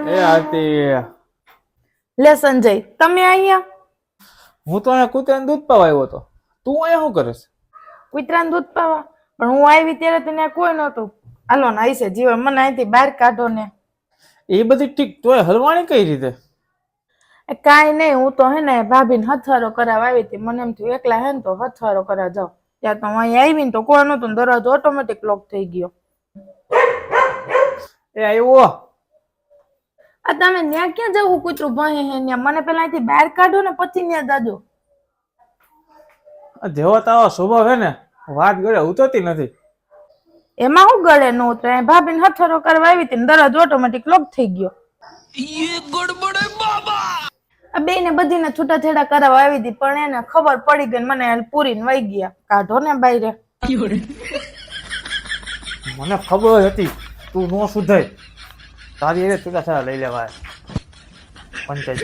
એ આરતી, લે સંજય, તમે અહીંયા? હું તો અહીંયા કૂતરાને દૂધ પાવા આવ્યો હતો. તું અહીંયા શું કરે છે? કૂતરાને દૂધ પાવા? પણ હું આવી ત્યારે તો ત્યાં કોઈ નહોતું. હાલો ને આઈસે જીવન, મને અહીંથી બહાર કાઢો ને. એ બધી ઠીક, તોય હલવાણી કઈ રીતે? કાંઈ નહીં, હું તો હે ને ભાભીને હથવારો કરાવવા આવી હતી. મને એમ થયું એકલા હે ને તો હથવારો કરાવવા જાઉં. ત્યાં તો હું અહીંયા આવીને તો કોઈ નહોતું, દરવાજો ઓટોમેટિક લોક થઈ ગયો. એ આવ્યો. આ તમે ત્યાં ક્યાં જવું? કૂતરું ભહે હે ત્યાં. મને પેલા અહીંથી બહાર કાઢો ને પછી ત્યાં જાજો. જેવો તારો સ્વભાવ હે ને, વાત ગળે ઉતરતી નથી. એમાં હું ગળે ન ઉતરે? ભાભીને હથવારો કરવા આવી હતી, દરવાજો ઓટોમેટિક લોક થઈ ગયો. આ બે ને બધીને છૂટાછેડા કરાવવા આવી હતી, પણ એને ખબર પડી ગઈ, મને પૂરીને વહી ગયા. કાઢો ને બાયરે. મને ખબર હતી તું નો સુધાય. તારી એ છૂટાછેડા લઈ લેવાય પંચાયત.